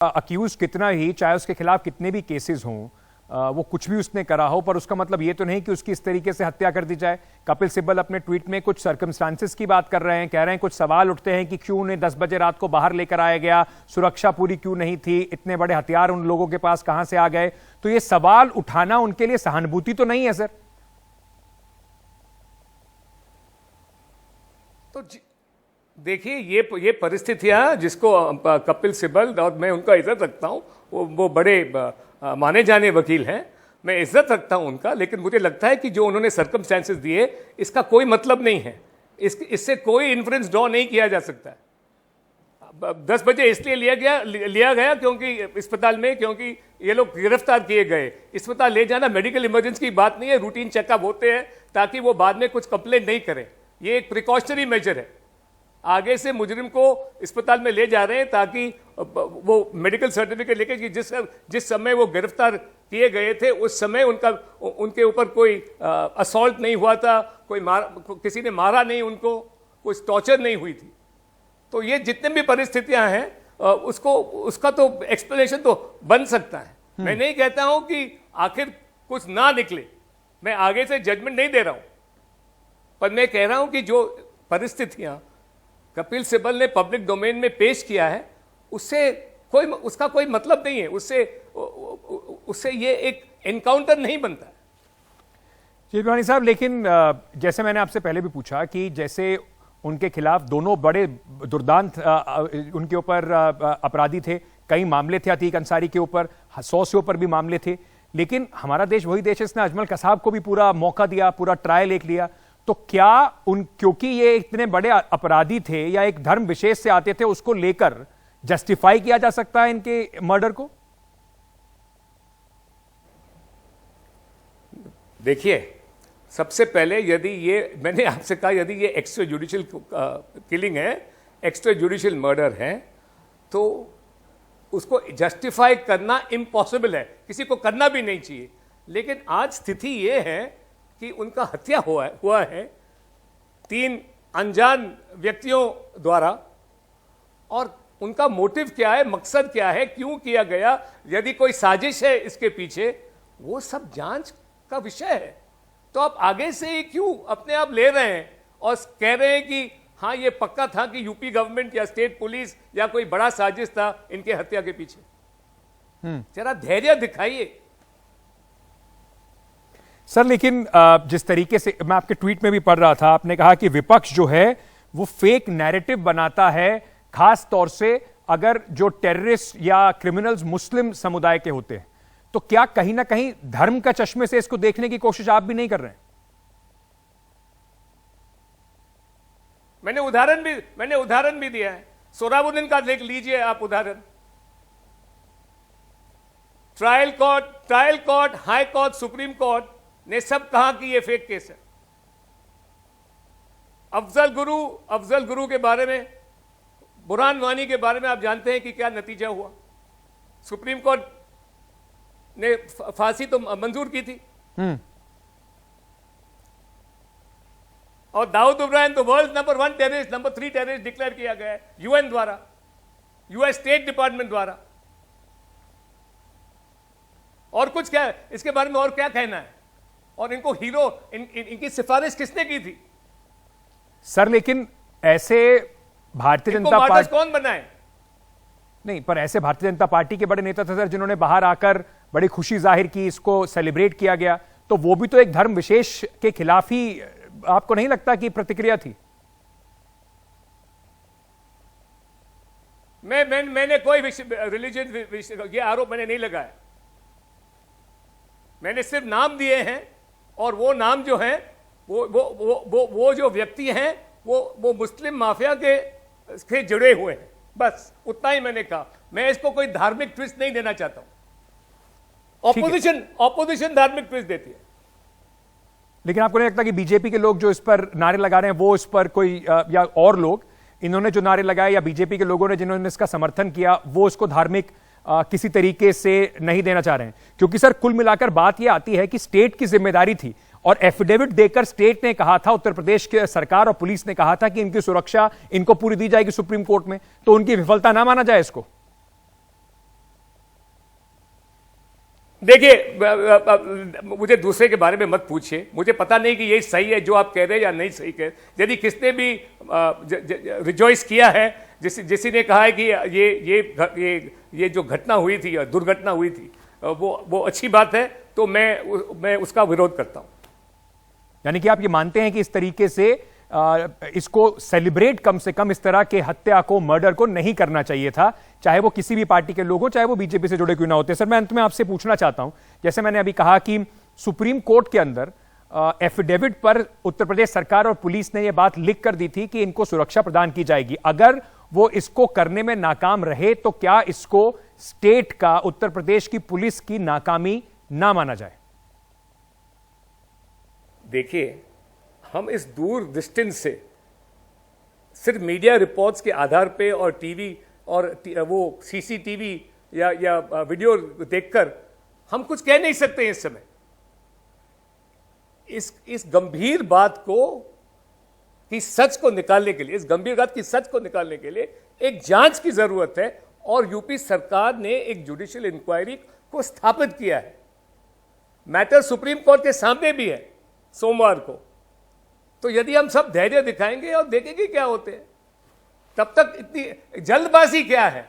Accused कितना ही, चाहे उसके खिलाफ कितने भी केसेस हों, वो कुछ भी उसने करा हो, पर उसका मतलब ये तो नहीं कि उसकी इस तरीके से हत्या कर दी जाए। कपिल सिब्बल अपने ट्वीट में कुछ सर्कमस्टांसेस की बात कर रहे हैं, कह रहे हैं कुछ सवाल उठते हैं कि क्यों उन्हें 10 बजे रात को बाहर लेकर आया गया, सुरक्षा पूरी क्यों नहीं थी, इतने बड़े हथियार उन लोगों के पास कहां से आ गए। तो ये सवाल उठाना उनके लिए सहानुभूति तो नहीं है सर? तो देखिए, ये परिस्थितियां जिसको कपिल सिब्बल, और मैं उनका इज्जत रखता हूं, वो बड़े माने जाने वकील हैं, मैं इज्जत रखता हूं उनका, लेकिन मुझे लगता है कि जो उन्होंने सर्कमस्टेंसेस दिए इसका कोई मतलब नहीं है, इससे कोई इन्फ्रेंस ड्रॉ नहीं किया जा सकता है। 10 बजे इसलिए लिया गया क्योंकि अस्पताल में, क्योंकि ये लोग गिरफ्तार किए गए। अस्पताल ले जाना मेडिकल इमरजेंसी की बात नहीं है, रूटीन चेकअप होते हैं ताकि वो बाद में कुछ कंप्लेंट नहीं करें। ये एक प्रिकॉशनरी मेजर है। आगे से मुजरिम को अस्पताल में ले जा रहे हैं ताकि वो मेडिकल सर्टिफिकेट लेके कि जिस समय वो गिरफ्तार किए गए थे उस समय उनके ऊपर कोई असॉल्ट नहीं हुआ था, किसी ने मारा नहीं उनको, कुछ टॉर्चर नहीं हुई थी। तो ये जितने भी परिस्थितियां हैं उसका तो एक्सप्लेनेशन तो बन सकता है। मैं नहीं कहता हूं कि आखिर कुछ ना निकले, मैं आगे से जजमेंट नहीं दे रहा हूं, पर मैं कह रहा हूं कि जो परिस्थितियां कपिल सिब्बल ने पब्लिक डोमेन में पेश किया है उसका कोई मतलब नहीं है, उससे ये एक एनकाउंटर नहीं बनता है। जी बिरवानी साहब, लेकिन जैसे मैंने आपसे पहले भी पूछा कि जैसे उनके खिलाफ दोनों बड़े दुर्दांत उनके ऊपर अपराधी थे, कई मामले थे अतीक अंसारी के ऊपर, 100 से ऊपर भी मामले थे, लेकिन हमारा देश वही देश है इसने अजमल कसाब को भी पूरा मौका दिया, पूरा ट्रायल एक लिया। तो क्या क्योंकि ये इतने बड़े अपराधी थे या एक धर्म विशेष से आते थे, उसको लेकर जस्टिफाई किया जा सकता है इनके मर्डर को? देखिए, सबसे पहले यदि मैंने आपसे कहा, यदि ये एक्स्ट्रा जुडिशियल किलिंग है, एक्स्ट्रा जुडिशियल मर्डर है, तो उसको जस्टिफाई करना इम्पॉसिबल है, किसी को करना भी नहीं चाहिए। लेकिन आज स्थिति ये है कि उनका हत्या हुआ है 3 अनजान व्यक्तियों द्वारा, और उनका मोटिव क्या है, मकसद क्या है, क्यों किया गया, यदि कोई साजिश है इसके पीछे, वो सब जांच का विषय है। तो आप आगे से ही क्यों अपने आप ले रहे हैं और कह रहे हैं कि हाँ ये पक्का था कि यूपी गवर्नमेंट या स्टेट पुलिस या कोई बड़ा साजिश था इनके हत्या के पीछे। जरा धैर्य दिखाइए सर। लेकिन जिस तरीके से मैं आपके ट्वीट में भी पढ़ रहा था, आपने कहा कि विपक्ष जो है वो फेक नैरेटिव बनाता है, खास तौर से अगर जो टेररिस्ट या क्रिमिनल्स मुस्लिम समुदाय के होते हैं। तो क्या कहीं ना कहीं धर्म का चश्मे से इसको देखने की कोशिश आप भी नहीं कर रहे हैं? मैंने उदाहरण भी दिया है। सोहराबुद्दीन का देख लीजिए आप उदाहरण। Trial court, high court, supreme court ने सब कहा कि यह फेक केस है। अफजल गुरु के बारे में, बुरहान वानी के बारे में आप जानते हैं कि क्या नतीजा हुआ। सुप्रीम कोर्ट ने फांसी तो मंजूर की थी, और दाऊद इब्राहिम तो world number 1 terrorist, number 3 terrorist declare किया गया है यूएन द्वारा, यूएस स्टेट डिपार्टमेंट द्वारा। और कुछ क्या है इसके बारे में, और क्या कहना है? और इनको हीरो, इनकी सिफारिश किसने की थी सर? लेकिन ऐसे भारतीय जनता पार्टी कौन बनाए? नहीं, पर ऐसे भारतीय जनता पार्टी के बड़े नेता थे सर जिन्होंने बाहर आकर बड़ी खुशी जाहिर की, इसको सेलिब्रेट किया गया, तो वो भी तो एक धर्म विशेष के खिलाफ ही आपको नहीं लगता कि प्रतिक्रिया थी? मैंने कोई रिलीजन ये आरोप मैंने नहीं लगाया। मैंने सिर्फ नाम दिए हैं, और वो नाम जो हैं वो जो व्यक्ति हैं वो मुस्लिम माफिया के जुड़े हुए हैं, बस उतना ही मैंने कहा। मैं इसको कोई धार्मिक ट्विस्ट नहीं देना चाहता हूं। ऑपोजिशन धार्मिक ट्विस्ट देती है। लेकिन आपको नहीं लगता कि बीजेपी के लोग जो इस पर नारे लगा रहे हैं, वो इस पर कोई या और लोग इन्होंने जो नारे लगाए, या बीजेपी के लोगों ने जिन्होंने इसका समर्थन किया, वो इसको धार्मिक किसी तरीके से नहीं देना चाह रहे हैं? क्योंकि सर कुल मिलाकर बात यह आती है कि स्टेट की जिम्मेदारी थी, और एफिडेविट देकर स्टेट ने कहा था, उत्तर प्रदेश की सरकार और पुलिस ने कहा था कि इनकी सुरक्षा इनको पूरी दी जाएगी सुप्रीम कोर्ट में, तो उनकी विफलता ना माना जाए इसको? देखिए, मुझे दूसरे के बारे में मत पूछिए, मुझे पता नहीं कि ये सही है जो आप कह रहे हैं या नहीं सही कह रहे। यदि किसने भी रिजॉइस किया है, किसी ने कहा है कि ये जो घटना हुई थी, दुर्घटना हुई थी, वो अच्छी बात है, तो मैं उसका विरोध करता हूं। यानी कि आप ये मानते हैं कि इस तरीके से इसको सेलिब्रेट कम से कम इस तरह के हत्या को, मर्डर को नहीं करना चाहिए था, चाहे वो किसी भी पार्टी के लोग हो, चाहे वो बीजेपी से जुड़े क्यों ना होते। सर, मैं अंत में आपसे पूछना चाहता हूं, जैसे मैंने अभी कहा कि सुप्रीम कोर्ट के अंदर एफिडेविट पर उत्तर प्रदेश सरकार और पुलिस ने यह बात लिख कर दी थी कि इनको सुरक्षा प्रदान की जाएगी। अगर वो इसको करने में नाकाम रहे तो क्या इसको स्टेट का, उत्तर प्रदेश की पुलिस की नाकामी ना माना जाए? देखिए, हम इस दूर डिस्टेंस से सिर्फ मीडिया रिपोर्ट्स के आधार पे और टीवी और वो सीसीटीवी या वीडियो देखकर हम कुछ कह नहीं सकते इस समय। इस गंभीर बात को की सच को निकालने के लिए, इस गंभीर बात की सच को निकालने के लिए एक जांच की जरूरत है, और यूपी सरकार ने एक जुडिशियल इंक्वायरी को स्थापित किया है। मैटर सुप्रीम कोर्ट के सामने भी है सोमवार को। तो यदि हम सब धैर्य दिखाएंगे और देखेंगे क्या होते हैं, तब तक इतनी जल्दबाजी क्या है?